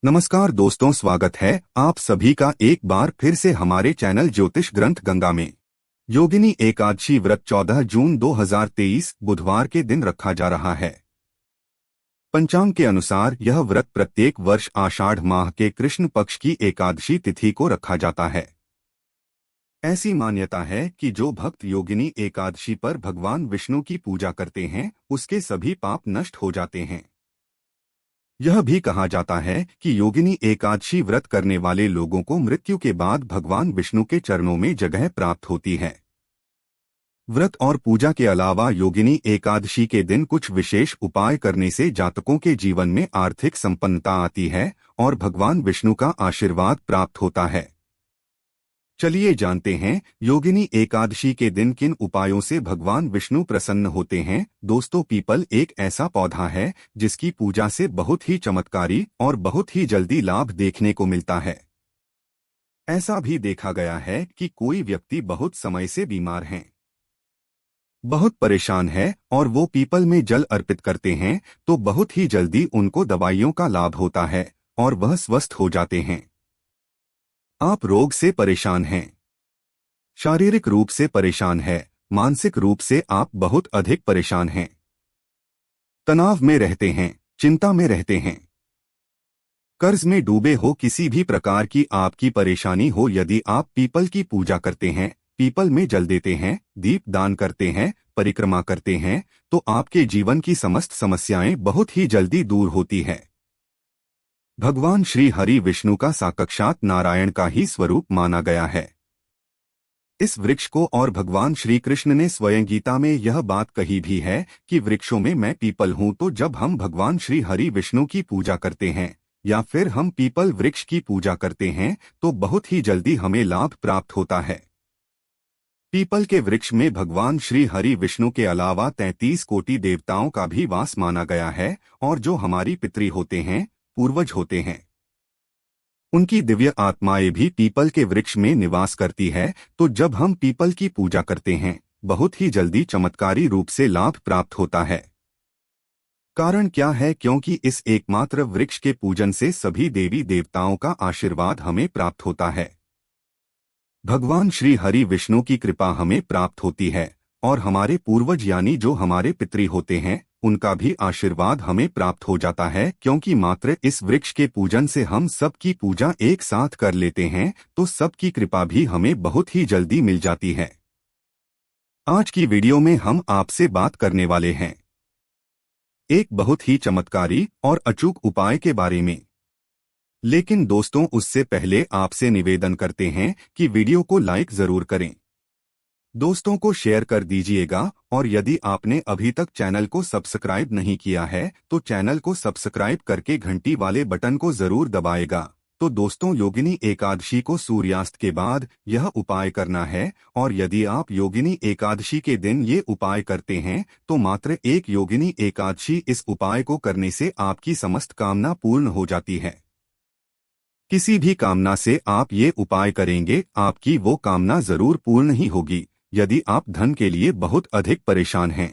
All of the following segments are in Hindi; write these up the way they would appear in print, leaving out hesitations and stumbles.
नमस्कार दोस्तों, स्वागत है आप सभी का एक बार फिर से हमारे चैनल ज्योतिष ग्रंथ गंगा में। योगिनी एकादशी व्रत 14 जून 2023 बुधवार के दिन रखा जा रहा है। पंचांग के अनुसार यह व्रत प्रत्येक वर्ष आषाढ़ माह के कृष्ण पक्ष की एकादशी तिथि को रखा जाता है। ऐसी मान्यता है कि जो भक्त योगिनी एकादशी पर भगवान विष्णु की पूजा करते हैं उसके सभी पाप नष्ट हो जाते हैं। यह भी कहा जाता है कि योगिनी एकादशी व्रत करने वाले लोगों को मृत्यु के बाद भगवान विष्णु के चरणों में जगह प्राप्त होती है। व्रत और पूजा के अलावा योगिनी एकादशी के दिन कुछ विशेष उपाय करने से जातकों के जीवन में आर्थिक संपन्नता आती है और भगवान विष्णु का आशीर्वाद प्राप्त होता है। चलिए जानते हैं योगिनी एकादशी के दिन किन उपायों से भगवान विष्णु प्रसन्न होते हैं। दोस्तों, पीपल एक ऐसा पौधा है जिसकी पूजा से बहुत ही चमत्कारी और बहुत ही जल्दी लाभ देखने को मिलता है। ऐसा भी देखा गया है कि कोई व्यक्ति बहुत समय से बीमार है, बहुत परेशान है और वो पीपल में जल अर्पित करते हैं तो बहुत ही जल्दी उनको दवाइयों का लाभ होता है और वह स्वस्थ हो जाते हैं। आप रोग से परेशान हैं, शारीरिक रूप से परेशान हैं, मानसिक रूप से आप बहुत अधिक परेशान हैं, तनाव में रहते हैं, चिंता में रहते हैं, कर्ज में डूबे हो, किसी भी प्रकार की आपकी परेशानी हो, यदि आप पीपल की पूजा करते हैं, पीपल में जल देते हैं, दीप दान करते हैं, परिक्रमा करते हैं तो आपके जीवन की समस्त समस्याएं बहुत ही जल्दी दूर होती है। भगवान श्री हरि विष्णु का साक्षात नारायण का ही स्वरूप माना गया है। इस वृक्ष को और भगवान श्री कृष्ण ने स्वयं गीता में यह बात कही भी है कि वृक्षों में मैं पीपल हूँ। तो जब हम भगवान श्री हरि विष्णु की पूजा करते हैं या फिर हम पीपल वृक्ष की पूजा करते हैं तो बहुत ही जल्दी हमें लाभ प्राप्त होता है। पीपल के वृक्ष में भगवान श्री हरि विष्णु के अलावा 33 कोटि देवताओं का भी वास माना गया है और जो हमारी पितृ होते हैं, पूर्वज होते हैं, उनकी दिव्य आत्माएं भी पीपल के वृक्ष में निवास करती है। तो जब हम पीपल की पूजा करते हैं बहुत ही जल्दी चमत्कारी रूप से लाभ प्राप्त होता है। कारण क्या है? क्योंकि इस एकमात्र वृक्ष के पूजन से सभी देवी देवताओं का आशीर्वाद हमें प्राप्त होता है। भगवान श्री हरि विष्णु की कृपा हमें प्राप्त होती है और हमारे पूर्वज यानी जो हमारे पितृ होते हैं उनका भी आशीर्वाद हमें प्राप्त हो जाता है। क्योंकि मात्र इस वृक्ष के पूजन से हम सबकी पूजा एक साथ कर लेते हैं तो सबकी कृपा भी हमें बहुत ही जल्दी मिल जाती है। आज की वीडियो में हम आपसे बात करने वाले हैं एक बहुत ही चमत्कारी और अचूक उपाय के बारे में। लेकिन दोस्तों, उससे पहले आपसे निवेदन करते हैं कि वीडियो को लाइक जरूर करें, दोस्तों को शेयर कर दीजिएगा और यदि आपने अभी तक चैनल को सब्सक्राइब नहीं किया है तो चैनल को सब्सक्राइब करके घंटी वाले बटन को जरूर दबाएगा। तो दोस्तों, योगिनी एकादशी को सूर्यास्त के बाद यह उपाय करना है और यदि आप योगिनी एकादशी के दिन ये उपाय करते हैं तो मात्र एक योगिनी एकादशी इस उपाय को करने से आपकी समस्त कामना पूर्ण हो जाती है। किसी भी कामना से आप ये उपाय करेंगे आपकी वो कामना जरूर पूर्ण ही होगी। यदि आप धन के लिए बहुत अधिक परेशान हैं,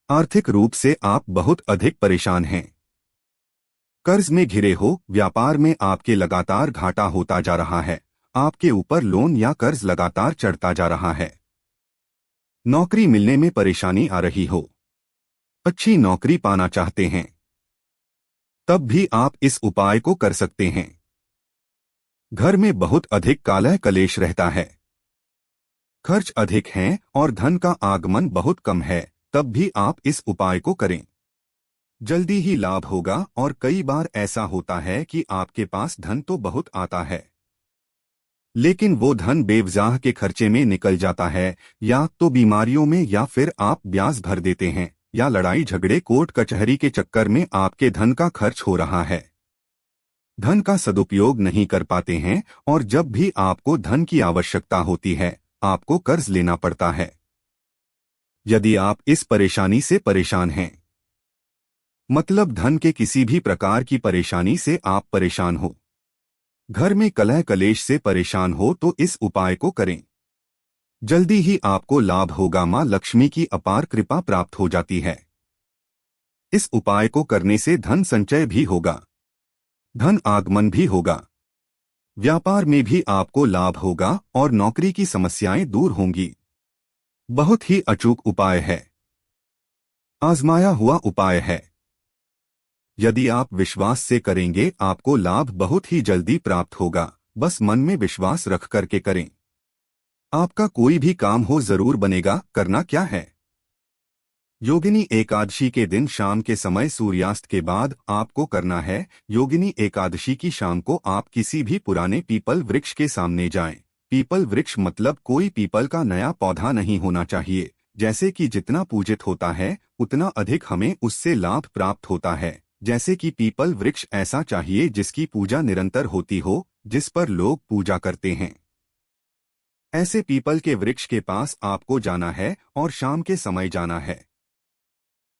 आर्थिक रूप से आप बहुत अधिक परेशान हैं, कर्ज में घिरे हो, व्यापार में आपके लगातार घाटा होता जा रहा है, आपके ऊपर लोन या कर्ज लगातार चढ़ता जा रहा है, नौकरी मिलने में परेशानी आ रही हो, अच्छी नौकरी पाना चाहते हैं, तब भी आप इस उपाय को कर सकते हैं। घर में बहुत अधिक कलह कलेश रहता है, खर्च अधिक हैं और धन का आगमन बहुत कम है, तब भी आप इस उपाय को करें, जल्दी ही लाभ होगा। और कई बार ऐसा होता है कि आपके पास धन तो बहुत आता है लेकिन वो धन बेवजह के खर्चे में निकल जाता है, या तो बीमारियों में, या फिर आप ब्याज भर देते हैं, या लड़ाई झगड़े कोर्ट कचहरी के चक्कर में आपके धन का खर्च हो रहा है, धन का सदुपयोग नहीं कर पाते हैं और जब भी आपको धन की आवश्यकता होती है आपको कर्ज लेना पड़ता है। यदि आप इस परेशानी से परेशान हैं, मतलब धन के किसी भी प्रकार की परेशानी से आप परेशान हो, घर में कलह कलेश से परेशान हो, तो इस उपाय को करें, जल्दी ही आपको लाभ होगा। मां लक्ष्मी की अपार कृपा प्राप्त हो जाती है। इस उपाय को करने से धन संचय भी होगा। धन आगमन भी होगा। व्यापार में भी आपको लाभ होगा और नौकरी की समस्याएं दूर होंगी। बहुत ही अचूक उपाय है, आजमाया हुआ उपाय है। यदि आप विश्वास से करेंगे आपको लाभ बहुत ही जल्दी प्राप्त होगा। बस मन में विश्वास रख करके करें। आपका कोई भी काम हो जरूर बनेगा। करना क्या है? योगिनी एकादशी के दिन शाम के समय सूर्यास्त के बाद आपको करना है। योगिनी एकादशी की शाम को आप किसी भी पुराने पीपल वृक्ष के सामने जाएं। पीपल वृक्ष मतलब कोई पीपल का नया पौधा नहीं होना चाहिए। जैसे कि जितना पूजित होता है उतना अधिक हमें उससे लाभ प्राप्त होता है। जैसे कि पीपल वृक्ष ऐसा चाहिए जिसकी पूजा निरंतर होती हो, जिस पर लोग पूजा करते हैं। ऐसे पीपल के वृक्ष के पास आपको जाना है और शाम के समय जाना है।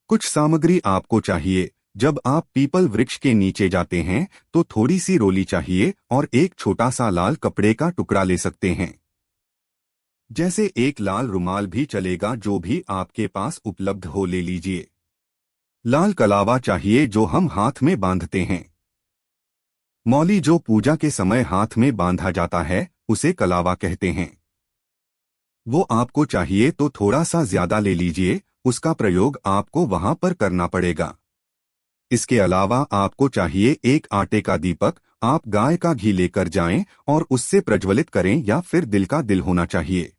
कुछ सामग्री आपको चाहिए। जब आप पीपल वृक्ष के नीचे जाते हैं तो थोड़ी सी रोली चाहिए और एक छोटा सा लाल कपड़े का टुकड़ा ले सकते हैं। जैसे एक लाल रुमाल भी चलेगा, जो भी आपके पास उपलब्ध हो ले लीजिए। लाल कलावा चाहिए जो हम हाथ में बांधते हैं। मौली जो पूजा के समय हाथ में बांधा जाता है उसे कलावा कहते हैं। वो आपको चाहिए तो थोड़ा सा ज्यादा ले लीजिए। उसका प्रयोग आपको वहां पर करना पड़ेगा। इसके अलावा आपको चाहिए एक आटे का दीपक। आप गाय का घी लेकर जाएं और उससे प्रज्वलित करें, या फिर दिल का दिल होना चाहिए।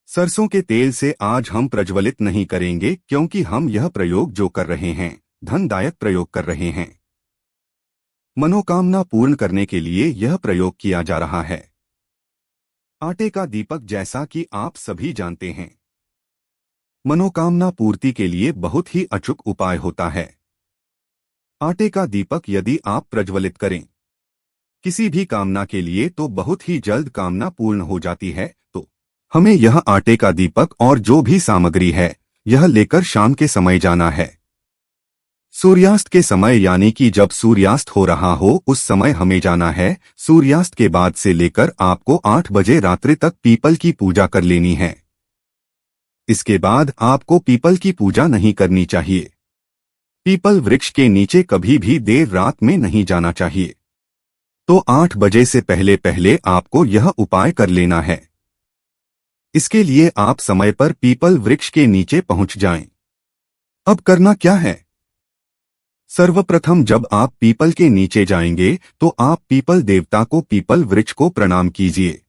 सरसों के तेल से आज हम प्रज्वलित नहीं करेंगे, क्योंकि हम यह प्रयोग जो कर रहे हैं धनदायक प्रयोग कर रहे हैं। मनोकामना पूर्ण करने के लिए यह प्रयोग किया जा रहा है। आटे का दीपक, जैसा कि आप सभी जानते हैं, मनोकामना पूर्ति के लिए बहुत ही अचूक उपाय होता है। आटे का दीपक यदि आप प्रज्वलित करें किसी भी कामना के लिए तो बहुत ही जल्द कामना पूर्ण हो जाती है। तो हमें यह आटे का दीपक और जो भी सामग्री है यह लेकर शाम के समय जाना है। सूर्यास्त के समय, यानी कि जब सूर्यास्त हो रहा हो उस समय हमें जाना है। सूर्यास्त के बाद से लेकर आपको 8 बजे रात्रि तक पीपल की पूजा कर लेनी है। इसके बाद आपको पीपल की पूजा नहीं करनी चाहिए। पीपल वृक्ष के नीचे कभी भी देर रात में नहीं जाना चाहिए। तो 8 बजे से पहले पहले आपको यह उपाय कर लेना है। इसके लिए आप समय पर पीपल वृक्ष के नीचे पहुंच जाएं। अब करना क्या है? सर्वप्रथम जब आप पीपल के नीचे जाएंगे तो आप पीपल देवता को, पीपल वृक्ष को प्रणाम कीजिए।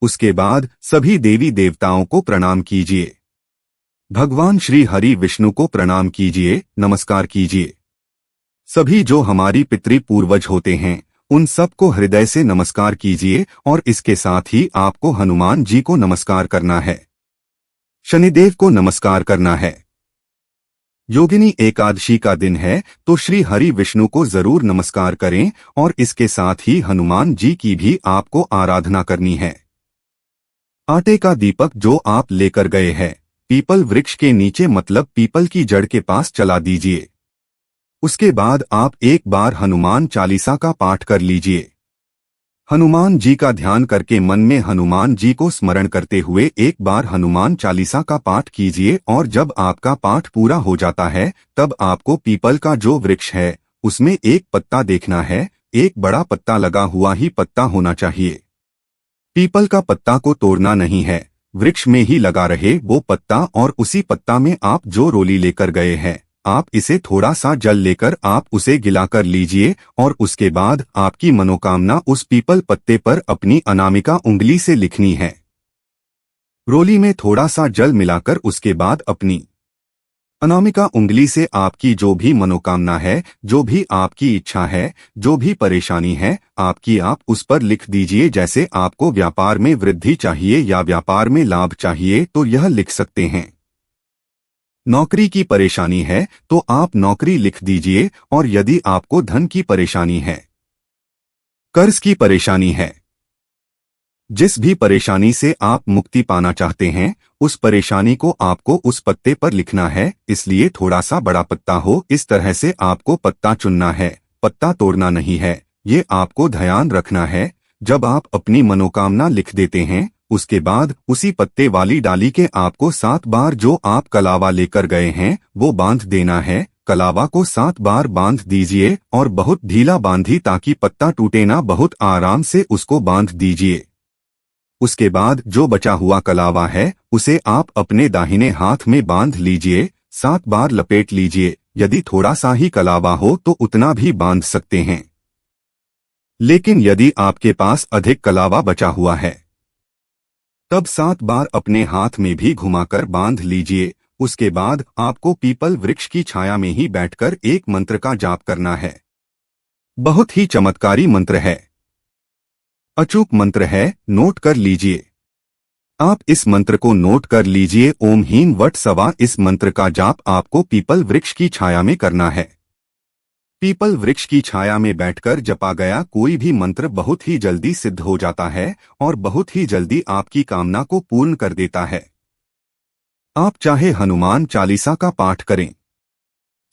उसके बाद सभी देवी देवताओं को प्रणाम कीजिए। भगवान श्री हरि विष्णु को प्रणाम कीजिए, नमस्कार कीजिए। सभी जो हमारी पितृ पूर्वज होते हैं उन सबको हृदय से नमस्कार कीजिए। और इसके साथ ही आपको हनुमान जी को नमस्कार करना है, शनिदेव को नमस्कार करना है। योगिनी एकादशी का दिन है तो श्री हरि विष्णु को जरूर नमस्कार करें और इसके साथ ही हनुमान जी की भी आपको आराधना करनी है। आटे का दीपक जो आप लेकर गए हैं पीपल वृक्ष के नीचे, मतलब पीपल की जड़ के पास चला दीजिए। उसके बाद आप एक बार हनुमान चालीसा का पाठ कर लीजिए। हनुमान जी का ध्यान करके मन में हनुमान जी को स्मरण करते हुए एक बार हनुमान चालीसा का पाठ कीजिए। और जब आपका पाठ पूरा हो जाता है तब आपको पीपल का जो वृक्ष है उसमें एक पत्ता देखना है। एक बड़ा पत्ता लगा हुआ ही पत्ता होना चाहिए। पीपल का पत्ता को तोड़ना नहीं है, वृक्ष में ही लगा रहे वो पत्ता। और उसी पत्ता में आप जो रोली लेकर गए हैं आप इसे थोड़ा सा जल लेकर आप उसे गिला कर लीजिए। और उसके बाद आपकी मनोकामना उस पीपल पत्ते पर अपनी अनामिका उंगली से लिखनी है। रोली में थोड़ा सा जल मिलाकर उसके बाद अपनी अनामिका उंगली से आपकी जो भी मनोकामना है, जो भी आपकी इच्छा है, जो भी परेशानी है आपकी, आप उस पर लिख दीजिए। जैसे आपको व्यापार में वृद्धि चाहिए या व्यापार में लाभ चाहिए तो यह लिख सकते हैं। नौकरी की परेशानी है तो आप नौकरी लिख दीजिए। और यदि आपको धन की परेशानी है, कर्ज की परेशानी है, जिस भी परेशानी से आप मुक्ति पाना चाहते हैं उस परेशानी को आपको उस पत्ते पर लिखना है। इसलिए थोड़ा सा बड़ा पत्ता हो, इस तरह से आपको पत्ता चुनना है, पत्ता तोड़ना नहीं है। ये आपको ध्यान रखना है। जब आप अपनी मनोकामना लिख देते हैं उसके बाद उसी पत्ते वाली डाली के आपको 7 बार जो आप कलावा लेकर गए हैं वो बांध देना है। कलावा को 7 बार बांध दीजिए और बहुत ढीला बांधी ताकि पत्ता टूटे ना। बहुत आराम से उसको बांध दीजिए। उसके बाद जो बचा हुआ कलावा है उसे आप अपने दाहिने हाथ में बांध लीजिए। 7 बार लपेट लीजिए। यदि थोड़ा सा ही कलावा हो तो उतना भी बांध सकते हैं, लेकिन यदि आपके पास अधिक कलावा बचा हुआ है तब 7 बार अपने हाथ में भी घुमाकर बांध लीजिए। उसके बाद आपको पीपल वृक्ष की छाया में ही बैठकर एक मंत्र का जाप करना है। बहुत ही चमत्कारी मंत्र है, अचूक मंत्र है, नोट कर लीजिए। आप इस मंत्र को नोट कर लीजिए। ओम ह्रीं वट सवा। इस मंत्र का जाप आपको पीपल वृक्ष की छाया में करना है। पीपल वृक्ष की छाया में बैठकर जपा गया कोई भी मंत्र बहुत ही जल्दी सिद्ध हो जाता है और बहुत ही जल्दी आपकी कामना को पूर्ण कर देता है। आप चाहे हनुमान चालीसा का पाठ करें,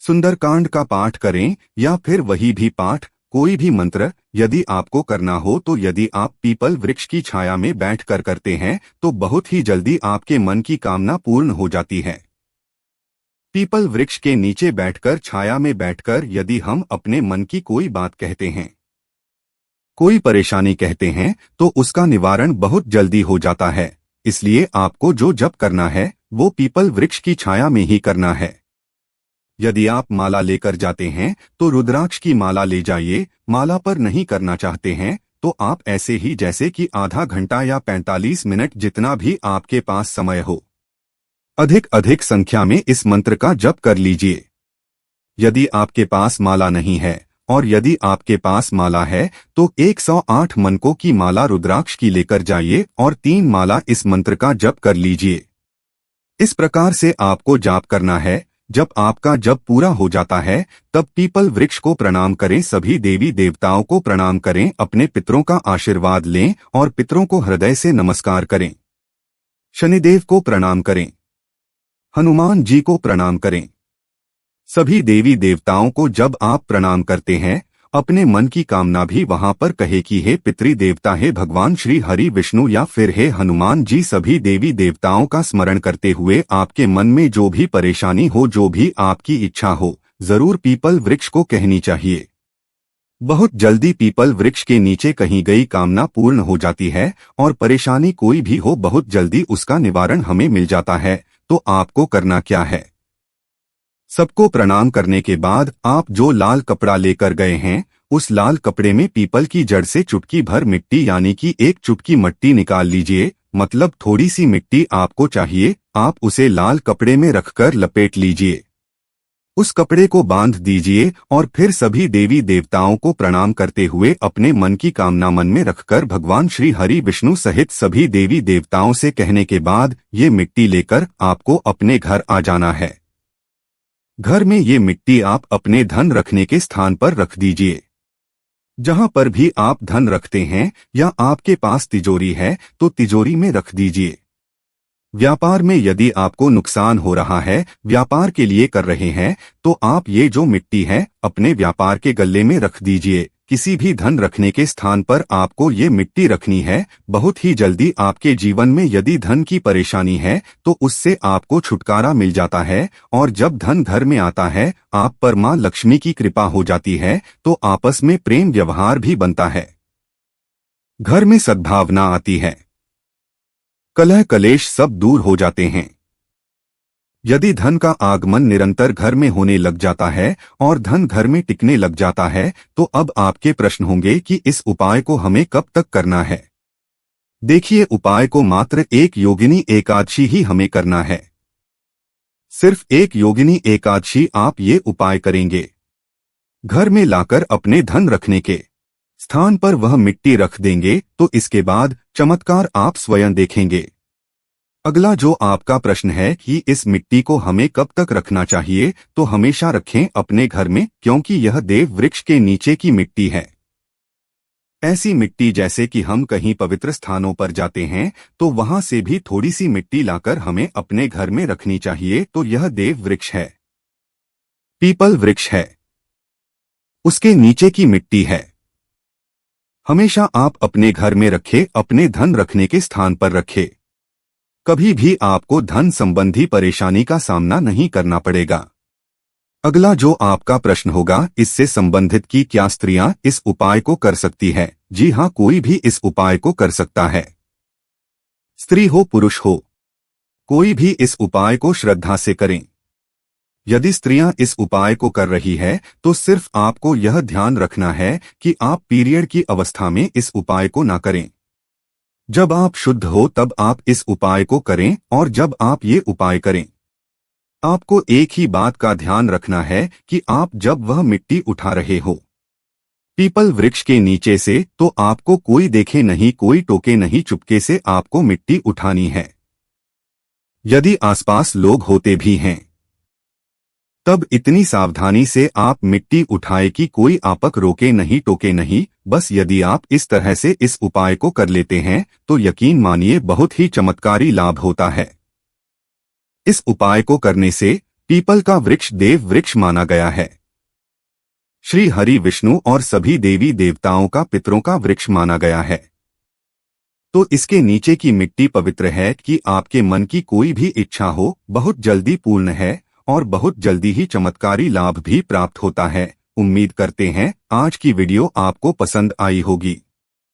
सुंदरकांड का पाठ करें या फिर वही भी पाठ, कोई भी मंत्र यदि आपको करना हो तो यदि आप पीपल वृक्ष की छाया में बैठकर करते हैं तो बहुत ही जल्दी आपके मन की कामना पूर्ण हो जाती है। पीपल वृक्ष के नीचे बैठकर छाया में बैठकर यदि हम अपने मन की कोई बात कहते हैं, कोई परेशानी कहते हैं तो उसका निवारण बहुत जल्दी हो जाता है। इसलिए आपको जो जप करना है वो पीपल वृक्ष की छाया में ही करना है। यदि आप माला लेकर जाते हैं तो रुद्राक्ष की माला ले जाइए। माला पर नहीं करना चाहते हैं तो आप ऐसे ही जैसे कि आधा घंटा या 45 मिनट जितना भी आपके पास समय हो, अधिक अधिक संख्या में इस मंत्र का जप कर लीजिए। यदि आपके पास माला नहीं है और यदि आपके पास माला है तो 108 मनकों की माला रुद्राक्ष की लेकर जाइए और 3 माला इस मंत्र का जप कर लीजिए। इस प्रकार से आपको जाप करना है। जब आपका जप पूरा हो जाता है तब पीपल वृक्ष को प्रणाम करें, सभी देवी देवताओं को प्रणाम करें, अपने पितरों का आशीर्वाद लें और पितरों को हृदय से नमस्कार करें। शनिदेव को प्रणाम करें, हनुमान जी को प्रणाम करें। सभी देवी देवताओं को जब आप प्रणाम करते हैं अपने मन की कामना भी वहां पर कहे कि हे पितृ देवता, हे भगवान श्री हरि विष्णु या फिर हे हनुमान जी। सभी देवी देवताओं का स्मरण करते हुए आपके मन में जो भी परेशानी हो, जो भी आपकी इच्छा हो, जरूर पीपल वृक्ष को कहनी चाहिए। बहुत जल्दी पीपल वृक्ष के नीचे कहीं गई कामना पूर्ण हो जाती है और परेशानी कोई भी हो बहुत जल्दी उसका निवारण हमें मिल जाता है। तो आपको करना क्या है? सबको प्रणाम करने के बाद आप जो लाल कपड़ा लेकर गए हैं उस लाल कपड़े में पीपल की जड़ से चुटकी भर मिट्टी यानी कि 1 चुटकी मिट्टी निकाल लीजिए। मतलब थोड़ी सी मिट्टी आपको चाहिए। आप उसे लाल कपड़े में रखकर लपेट लीजिए, उस कपड़े को बांध दीजिए और फिर सभी देवी देवताओं को प्रणाम करते हुए अपने मन की कामना मन में रखकर भगवान श्री हरि विष्णु सहित सभी देवी देवताओं से कहने के बाद ये मिट्टी लेकर आपको अपने घर आ जाना है। घर में ये मिट्टी आप अपने धन रखने के स्थान पर रख दीजिए। जहां पर भी आप धन रखते हैं या आपके पास तिजोरी है तो तिजोरी में रख दीजिए। व्यापार में यदि आपको नुकसान हो रहा है, व्यापार के लिए कर रहे हैं, तो आप ये जो मिट्टी है अपने व्यापार के गल्ले में रख दीजिए। किसी भी धन रखने के स्थान पर आपको ये मिट्टी रखनी है। बहुत ही जल्दी आपके जीवन में यदि धन की परेशानी है तो उससे आपको छुटकारा मिल जाता है और जब धन घर में आता है आप पर मां लक्ष्मी की कृपा हो जाती है तो आपस में प्रेम व्यवहार भी बनता है, घर में सद्भावना आती है, कलह कलेश सब दूर हो जाते हैं। यदि धन का आगमन निरंतर घर में होने लग जाता है और धन घर में टिकने लग जाता है तो अब आपके प्रश्न होंगे कि इस उपाय को हमें कब तक करना है। देखिए, उपाय को मात्र एक योगिनी एकादशी ही हमें करना है। सिर्फ एक योगिनी एकादशी आप ये उपाय करेंगे। घर में लाकर अपने धन रखने के स्थान पर वह मिट्टी रख देंगे तो इसके बाद चमत्कार आप स्वयं देखेंगे। अगला जो आपका प्रश्न है कि इस मिट्टी को हमें कब तक रखना चाहिए, तो हमेशा रखें अपने घर में, क्योंकि यह देव वृक्ष के नीचे की मिट्टी है। ऐसी मिट्टी जैसे कि हम कहीं पवित्र स्थानों पर जाते हैं तो वहां से भी थोड़ी सी मिट्टी लाकर हमें अपने घर में रखनी चाहिए। तो यह देव वृक्ष है, पीपल वृक्ष है, उसके नीचे की मिट्टी है। हमेशा आप अपने घर में रखें, अपने धन रखने के स्थान पर रखें। कभी भी आपको धन संबंधी परेशानी का सामना नहीं करना पड़ेगा। अगला जो आपका प्रश्न होगा, इससे संबंधित कि क्या स्त्रियां इस उपाय को कर सकती है? जी हाँ, कोई भी इस उपाय को कर सकता है। स्त्री हो पुरुष हो, कोई भी इस उपाय को श्रद्धा से करें। यदि स्त्रियां इस उपाय को कर रही है तो सिर्फ आपको यह ध्यान रखना है कि आप पीरियड की अवस्था में इस उपाय को ना करें। जब आप शुद्ध हो तब आप इस उपाय को करें, और जब आप ये उपाय करें, आपको एक ही बात का ध्यान रखना है कि आप जब वह मिट्टी उठा रहे हो पीपल वृक्ष के नीचे से, तो आपको कोई देखे नहीं, कोई टोके नहीं, चुपके से आपको मिट्टी उठानी है। यदि आसपास लोग होते भी हैं तब इतनी सावधानी से आप मिट्टी उठाए कि कोई आपक रोके नहीं, टोके नहीं। बस यदि आप इस तरह से इस उपाय को कर लेते हैं तो यकीन मानिए बहुत ही चमत्कारी लाभ होता है। इस उपाय को करने से पीपल का वृक्ष देव वृक्ष माना गया है। श्री हरि विष्णु और सभी देवी देवताओं का, पितरों का वृक्ष माना गया है। तो इसके नीचे की मिट्टी पवित्र है कि आपके मन की कोई भी इच्छा हो बहुत जल्दी पूर्ण है और बहुत जल्दी ही चमत्कारी लाभ भी प्राप्त होता है। उम्मीद करते हैं आज की वीडियो आपको पसंद आई होगी।